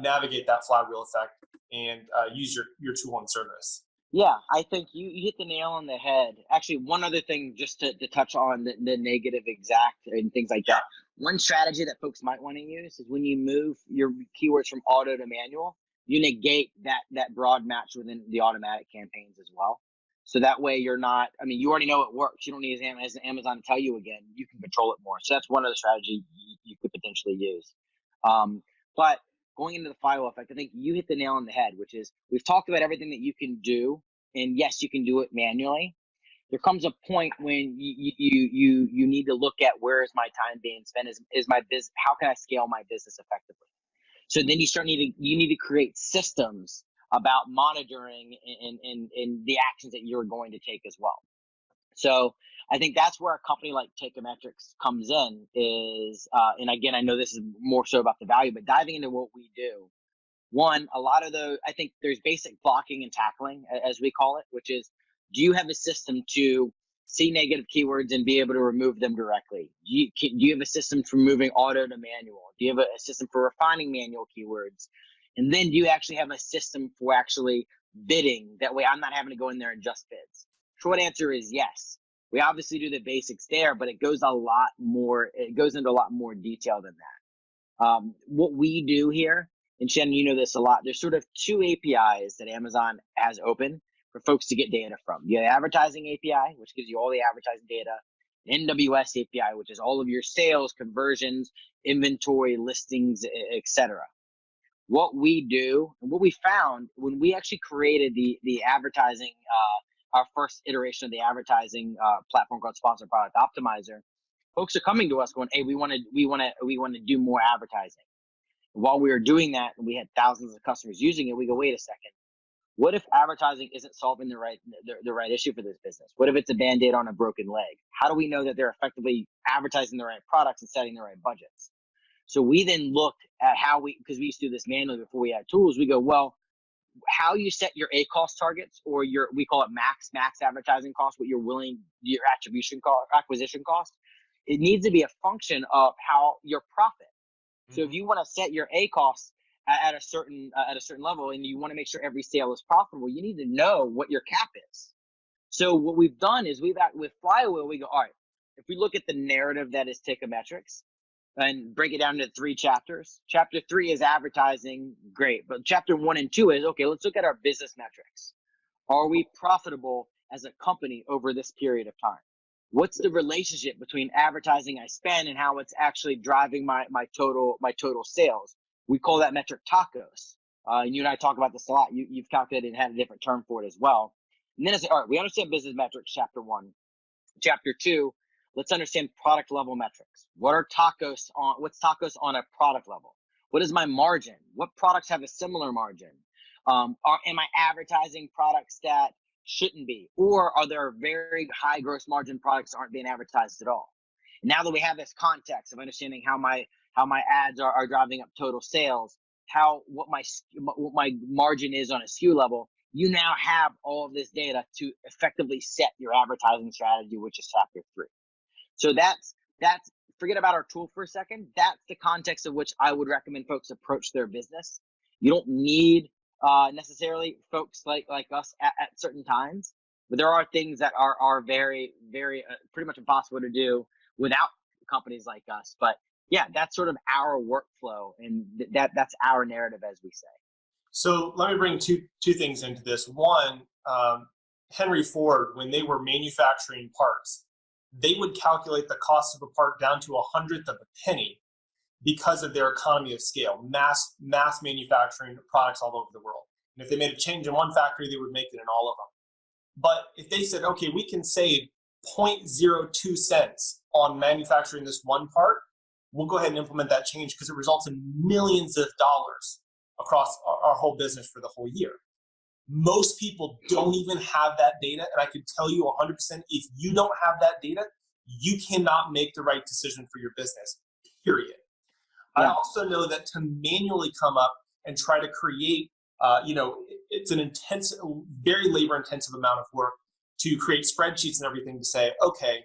navigate that flywheel effect and use your tool and service. yeah, I think you hit the nail on the head. Actually, one other thing just to touch on the negative exact and things like Yeah. that. One strategy that folks might want to use is when you move your keywords from auto to manual, you negate that broad match within the automatic campaigns as well. So that way you're not, I mean, you already know it works. You don't need Amazon to tell you again. You can control it more. So that's one other strategy you could potentially use. But going into the flywheel effect, I think you hit the nail on the head, which is we've talked about everything that you can do, and yes, you can do it manually. There comes a point when you need to look at where is my time being spent? Is my business? How can I scale my business effectively? So then you need to create systems about monitoring and the actions that you're going to take as well. So I think that's where a company like Teikametrics comes in and again, I know this is more so about the value, but diving into what we do, one, a lot of I think there's basic blocking and tackling, as we call it, which is, do you have a system to see negative keywords and be able to remove them directly? Do you have a system for moving auto to manual? Do you have a system for refining manual keywords? And then do you actually have a system for actually bidding? That way I'm not having to go in there and just bids. Short answer is yes. We obviously do the basics there, but it goes into a lot more detail than that. What we do here, and Shannon, you know this a lot, there's sort of two APIs that Amazon has open for folks to get data from. You have the advertising API, which gives you all the advertising data, and NWS API, which is all of your sales, conversions, inventory, listings, etc. What we do and what we found when we actually created the advertising, our first iteration of the advertising platform called Sponsored Product Optimizer, folks are coming to us going, "Hey, we want to do more advertising." While we were doing that, and we had thousands of customers using it, we go, "Wait a second. What if advertising isn't solving the right issue for this business? What if it's a band-aid on a broken leg? How do we know that they're effectively advertising the right products and setting the right budgets?" So we then looked at because we used to do this manually before we had tools. We go, well, how you set your ACoS targets, or we call it max advertising cost, what your acquisition cost. It needs to be a function of how your profit. So if you want to set your ACoS at a certain level, and you want to make sure every sale is profitable, you need to know what your cap is. So what we've done is with Flywheel, we go, all right, if we look at the narrative that is Teikametrics and break it down into 3 chapters. Chapter 3 is advertising, great. But chapter 1 and 2 is, okay, let's look at our business metrics. Are we profitable as a company over this period of time? What's the relationship between advertising I spend and how it's actually driving my total sales? We call that metric tacos. And you and I talk about this a lot. You've calculated and had a different term for it as well. And then I say, all right, we understand business metrics, chapter 1. Chapter 2, let's understand product level metrics. What's tacos on a product level? What is my margin? What products have a similar margin? Am I advertising products that shouldn't be? Or are there very high gross margin products that aren't being advertised at all? And now that we have this context of understanding how my ads are driving up total sales, what my margin is on a SKU level, you now have all of this data to effectively set your advertising strategy, which is chapter 3. So that's forget about our tool for a second. That's the context of which I would recommend folks approach their business. You don't need necessarily folks like us at certain times, but there are things that are very, very pretty much impossible to do without companies like us. But yeah, that's sort of our workflow, and that's our narrative, as we say. So let me bring two things into this. One, Henry Ford, when they were manufacturing parts, they would calculate the cost of a part down to 1/100th of a penny because of their economy of scale, mass manufacturing products all over the world. And if they made a change in one factory, they would make it in all of them. But if they said, okay, we can save 0.02 cents on manufacturing this one part, we'll go ahead and implement that change because it results in millions of dollars across our whole business for the whole year. Most people don't even have that data, and I can tell you 100%, if you don't have that data, you cannot make the right decision for your business, period. Yeah. I also know that to manually come up and try to create, it's an intense, very labor-intensive amount of work to create spreadsheets and everything to say, okay,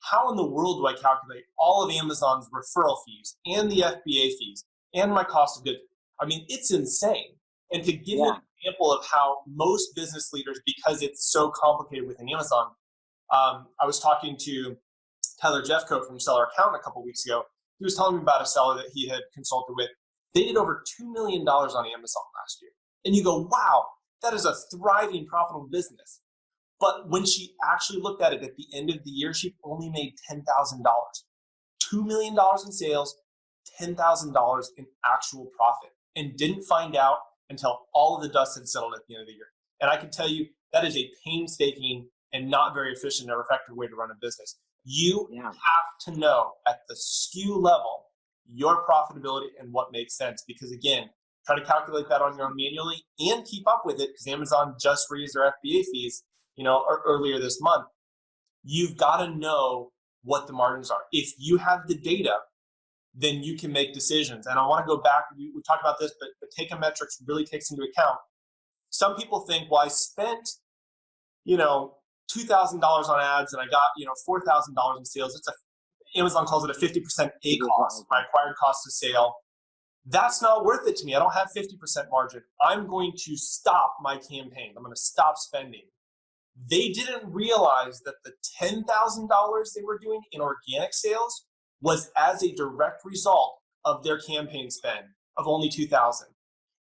how in the world do I calculate all of Amazon's referral fees and the FBA fees and my cost of goods? I mean, it's insane. And to give you an example of how most business leaders, because it's so complicated within Amazon, I was talking to Tyler Jeffcoat from Seller Accountant a couple of weeks ago. He was telling me about a seller that he had consulted with. They did over $2 million on Amazon last year. And you go, wow, that is a thriving, profitable business. But when she actually looked at it at the end of the year, she only made $10,000. $2 million in sales, $10,000 in actual profit, and didn't find out until all of the dust had settled at the end of the year. And I can tell you that is a painstaking and not very efficient or effective way to run a business. You have to know at the SKU level your profitability and what makes sense. Because again, try to calculate that on your own manually and keep up with it, because Amazon just raised their FBA fees, earlier this month. You've got to know what the margins are. If you have the data, then you can make decisions. And I want to go back, we talked about this, but Teikametrics really takes into account. Some people think, well, I spent, $2,000 on ads and I got, $4,000 in sales. Amazon calls it a 50% A cost, my acquired cost of sale. That's not worth it to me. I don't have 50% margin. I'm going to stop my campaign. I'm going to stop spending. They didn't realize that the $10,000 they were doing in organic sales was as a direct result of their campaign spend of only $2,000.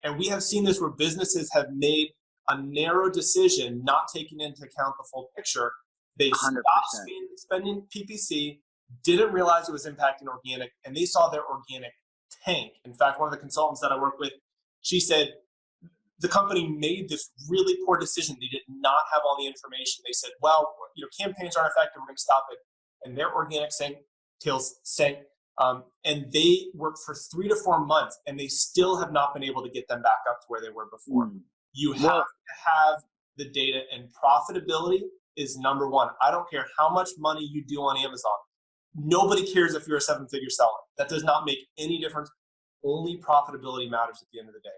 And we have seen this where businesses have made a narrow decision, not taking into account the full picture. They 100%. Stopped spending PPC, didn't realize it was impacting organic, and they saw their organic tank. In fact, one of the consultants that I work with, she said the company made this really poor decision. They did not have all the information. They said, well, campaigns aren't effective, we're going to stop it. And their organic sales sank. And they worked for 3 to 4 months, and they still have not been able to get them back up to where they were before. You have to have the data, and profitability is number one. I don't care how much money you do on Amazon. Nobody cares if you're a 7-figure seller. That does not make any difference. Only profitability matters at the end of the day.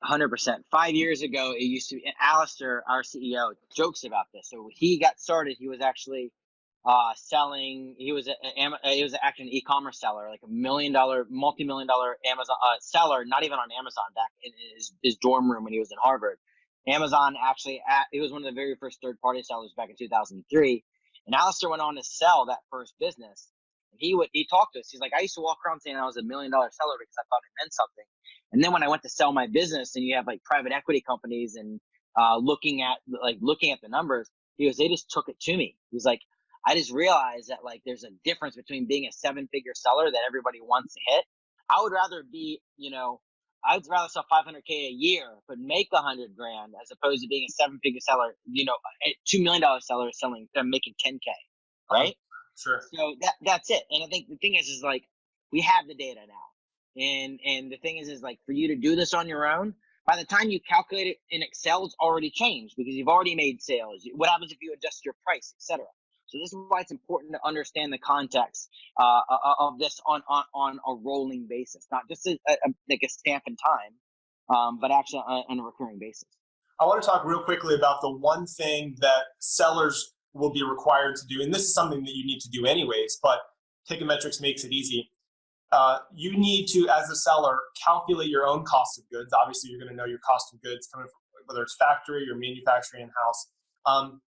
100%. 5 years ago, it used to be, Alistair, our CEO, jokes about this. So he got started, he was actually selling, he was actually an e-commerce seller, like $1 million, multi-million-dollar Amazon seller, not even on Amazon, back in his dorm room when he was in Harvard. Amazon actually, he was one of the very first third-party sellers back in 2003. And Alistair went on to sell that first business. And he talked to us. He's like, I used to walk around saying I was $1 million seller because I thought it meant something. And then when I went to sell my business, and you have like private equity companies and looking at the numbers, he goes, they just took it to me. He was like, I just realized that like there's a difference between being a 7-figure seller that everybody wants to hit. I would rather be, I'd rather sell 500K a year, but make $100,000 as opposed to being a 7-figure seller, a $2 million seller selling, making 10K, right? Sure. So that's it. And I think the thing is like, we have the data now. And the thing is like, for you to do this on your own, by the time you calculate it in Excel, it's already changed because you've already made sales. What happens if you adjust your price, etc.? So this is why it's important to understand the context of this on a rolling basis, not just like a stamp in time, but actually on a recurring basis. I want to talk real quickly about the one thing that sellers will be required to do, and this is something that you need to do anyways, but Teikametrics makes it easy. You need to, as a seller, calculate your own cost of goods. Obviously, you're going to know your cost of goods coming from whether it's factory or manufacturing in-house.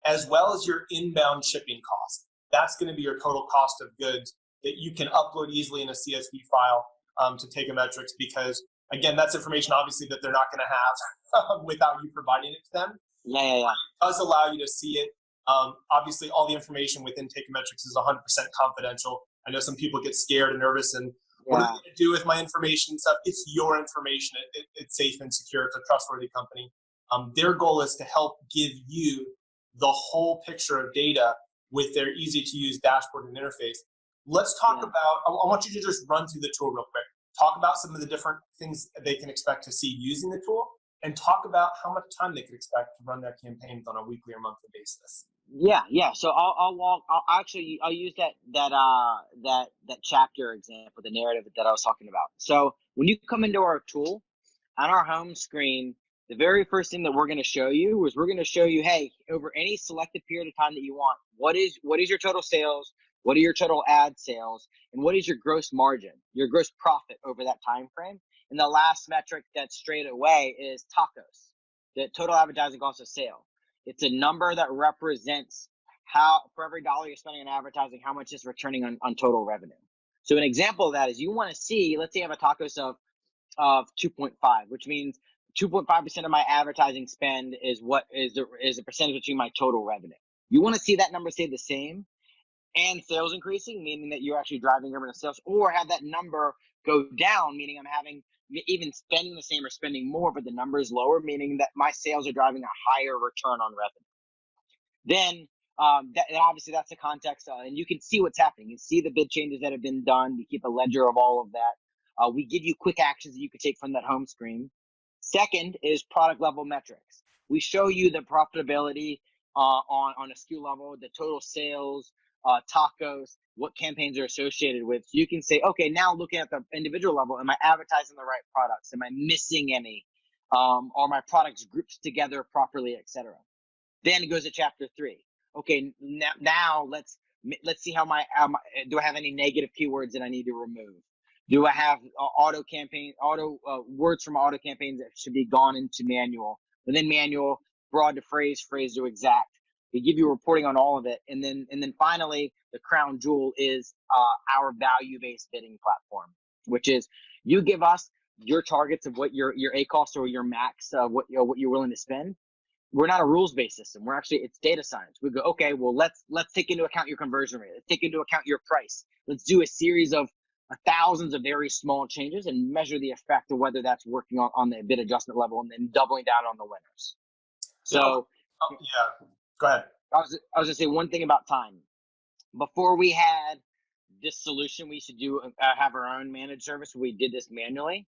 As well as your inbound shipping cost. That's going to be your total cost of goods that you can upload easily in a CSV file to Teikametrics, because again, that's information obviously that they're not going to have without you providing it to them. Yeah. It does allow you to see it. Obviously, all the information within Teikametrics is 100% confidential. I know some people get scared and nervous and what are they going to do with my information and stuff? It's your information. It's safe and secure. It's a trustworthy company. Their goal is to help give you the whole picture of data with their easy-to-use dashboard and interface. Let's talk about, I want you to just run through the tool real quick. Talk about some of the different things they can expect to see using the tool, and talk about how much time they can expect to run their campaigns on a weekly or monthly basis. Yeah. So I'll use that chapter example, the narrative that I was talking about. So when you come into our tool, on our home screen, the very first thing that we're going to show you is we're going to show you, hey, over any selected period of time that you want, what is your total sales, what are your total ad sales, and what is your gross margin, your gross profit over that time frame. And the last metric that's straight away is tacos, the total advertising cost of sale. It's a number that represents how, for every dollar you're spending on advertising, how much is returning on total revenue. So an example of that is you want to see, let's say I have a tacos of 2.5, which means 2.5% of my advertising spend is what is the percentage between my total revenue. You want to see that number stay the same and sales increasing, meaning that you're actually driving over to sales, or have that number go down, meaning I'm having even spending the same or spending more, but the number is lower, meaning that my sales are driving a higher return on revenue. Then obviously that's the context, and you can see what's happening. You see the bid changes that have been done. We keep a ledger of all of that. We give you quick actions that you can take from that home screen. Second is product level metrics. We show you the profitability on a SKU level, the total sales, tacos, what campaigns are associated with. So you can say, okay, now looking at the individual level, am I advertising the right products? Am I missing any? Are my products grouped together properly, etc.? Then it goes to chapter 3. Okay, now let's see how do I have any negative keywords that I need to remove? Do I have words from auto campaigns that should be gone into manual? Within manual, broad to phrase to exact. We give you reporting on all of it, and then finally, the crown jewel is our value-based bidding platform, which is you give us your targets of what your ACoS or your max what you're willing to spend. We're not a rules-based system. It's data science. We go, okay, well let's take into account your conversion rate. Let's take into account your price. Let's do a series of thousands of very small changes and measure the effect of whether that's working on the bid adjustment level, and then doubling down on the winners. So. Yeah. Go ahead. I was gonna say one thing about time. Before we had this solution, we used to have our own managed service. We did this manually.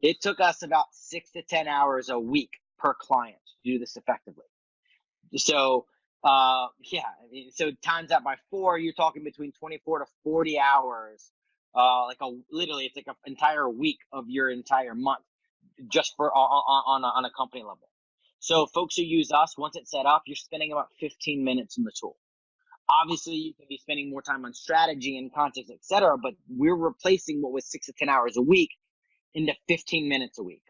It took us about 6 to 10 hours a week per client to do this effectively. So so times that by 4, you're talking between 24 to 40 hours. Literally, it's like an entire week of your entire month just for on a company level. So folks who use us, once it's set up, you're spending about 15 minutes in the tool. Obviously, you can be spending more time on strategy and context, etc., but we're replacing what was 6 to 10 hours a week into 15 minutes a week.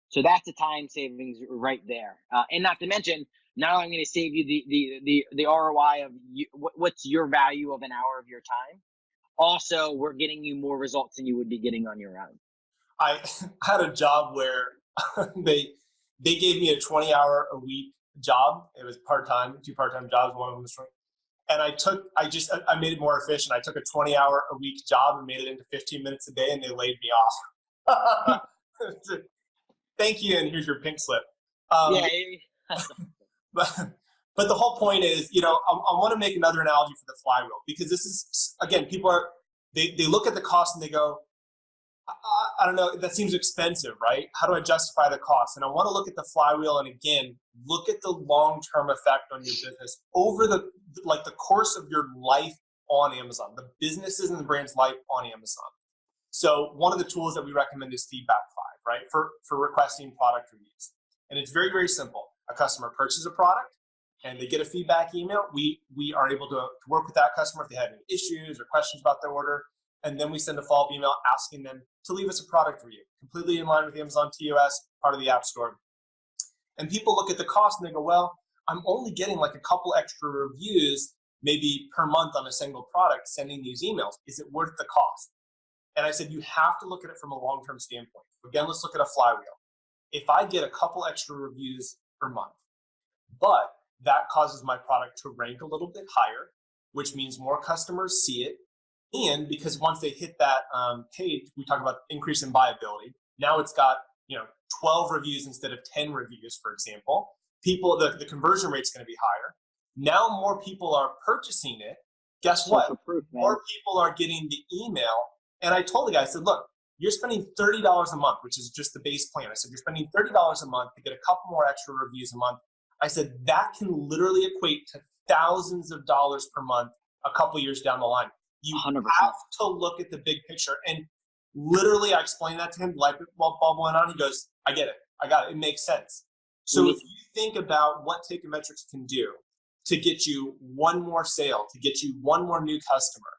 So that's a time savings right there. And not to mention, not only am I going to save you the ROI of what's your value of an hour of your time, also we're getting you more results than you would be getting on your own. I had a job where they gave me a 20-hour-a-week job. It was part-time, 2 part-time jobs, one of them was 20. And I made it more efficient. I took a 20-hour-a-week job and made it into 15 minutes a day, and they laid me off. Thank you, and here's your pink slip. But the whole point is, I want to make another analogy for the flywheel, because this is, again, people they look at the cost and they go, I don't know, that seems expensive, right? How do I justify the cost? And I want to look at the flywheel and, again, look at the long-term effect on your business over the course of your life on Amazon, the businesses and the brand's life on Amazon. So one of the tools that we recommend is Feedback 5, right, for requesting product reviews. And it's very, very simple. A customer purchases a product and they get a feedback email. We are able to work with that customer if they have any issues or questions about their order. And then we send a follow-up email asking them to leave us a product review, completely in line with Amazon TOS, part of the App Store. And people look at the cost and they go, well, I'm only getting like a couple extra reviews. maybe per month on a single product, sending these emails. Is it worth the cost? And I said, you have to look at it from a long-term standpoint. Again, let's look at a flywheel. If I get a couple extra reviews per month, but that causes my product to rank a little bit higher, which means more customers see it. And because once they hit that page, we talk about increase in buyability. Now it's got 12 reviews instead of 10 reviews, for example. People, the conversion rate's going to be higher. Now more people are purchasing it. Guess what? Proof, more people are getting the email. And I told the guy, I said, look, you're spending $30 a month, which is just the base plan. I said, you're spending $30 a month to get a couple more extra reviews a month. I said, that can literally equate to thousands of dollars per month a couple years down the line. You 100%. have to look at the big picture. And literally, I explained that to him. Light bulb went on. He goes, I get it. I got it. It makes sense. So if you think about what Teikametrics can do to get you one more sale, to get you one more new customer,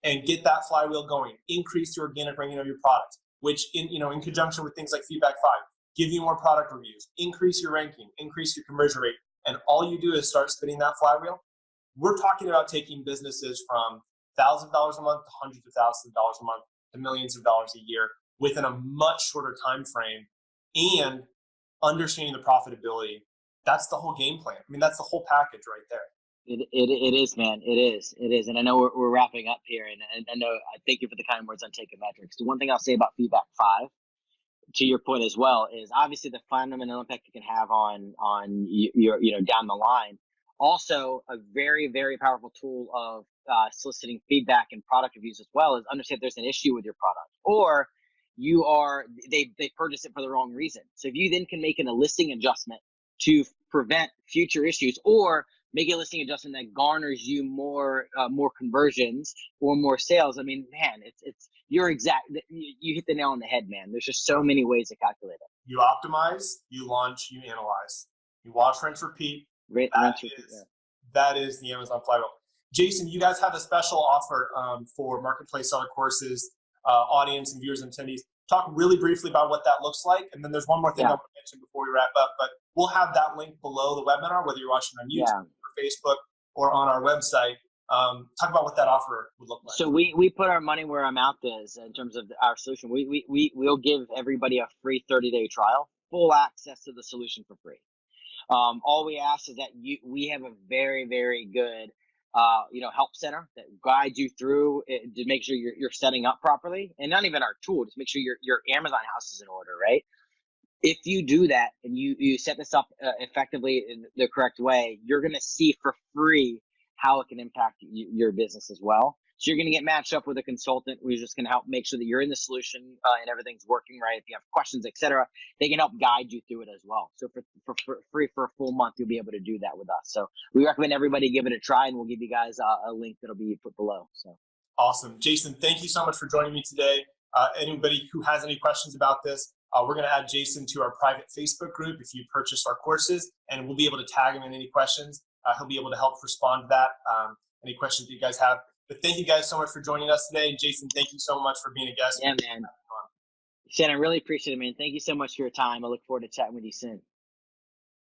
and get that flywheel going, increase the organic ranking of your product, which in conjunction with things like Feedback 5, give you more product reviews, increase your ranking, increase your conversion rate, and all you do is start spinning that flywheel. We're talking about taking businesses from $1,000 a month to hundreds of thousands of dollars a month to millions of dollars a year within a much shorter time frame, and understanding the profitability. That's the whole game plan. I mean, that's the whole package right there. It is, man. It is. And I know we're wrapping up here, and I know I thank you for the kind words on Teikametrics. The one thing I'll say about Feedback 5, to your point as well, is obviously the fundamental impact you can have on your down the line. Also, a very, very powerful tool of soliciting feedback and product reviews as well is understand if there's an issue with your product, or they purchased it for the wrong reason. So if you then can make a listing adjustment to prevent future issues, or make a listing adjustment that garners you more conversions or more sales. I mean, man, you hit the nail on the head, man. There's just so many ways to calculate it. You optimize, you launch, you analyze, you wash, rinse, repeat. That is the Amazon flywheel. Jason, you guys have a special offer for Marketplace Seller Courses audience and viewers and attendees. Talk really briefly about what that looks like, and then there's one more thing I want to mention before we wrap up. But we'll have that link below the webinar, whether you're watching on YouTube or Facebook or on our website. Talk about what that offer would look like. So we put our money where our mouth is in terms of our solution. We'll give everybody a free 30-day trial, full access to the solution for free. All we ask is that we have a very, very good help center that guides you through it to make sure you're setting up properly, and not even our tool, just make sure your Amazon house is in order, right? If you do that and you set this up effectively in the correct way, you're going to see for free how it can impact your business as well. So you're going to get matched up with a consultant who's just going to help make sure that you're in the solution and everything's working right. If you have questions, etc., they can help guide you through it as well. So for free for a full month, you'll be able to do that with us. So we recommend everybody give it a try, and we'll give you guys a link that'll be put below. So awesome, Jason. Thank you so much for joining me today. Anybody who has any questions about this, we're going to add Jason to our private Facebook group if you purchase our courses, and we'll be able to tag him in any questions. He'll be able to help respond to that. Any questions that you guys have. But thank you guys so much for joining us today. And Jason, thank you so much for being a guest. Yeah, man. Shannon, I really appreciate it, man. Thank you so much for your time. I look forward to chatting with you soon.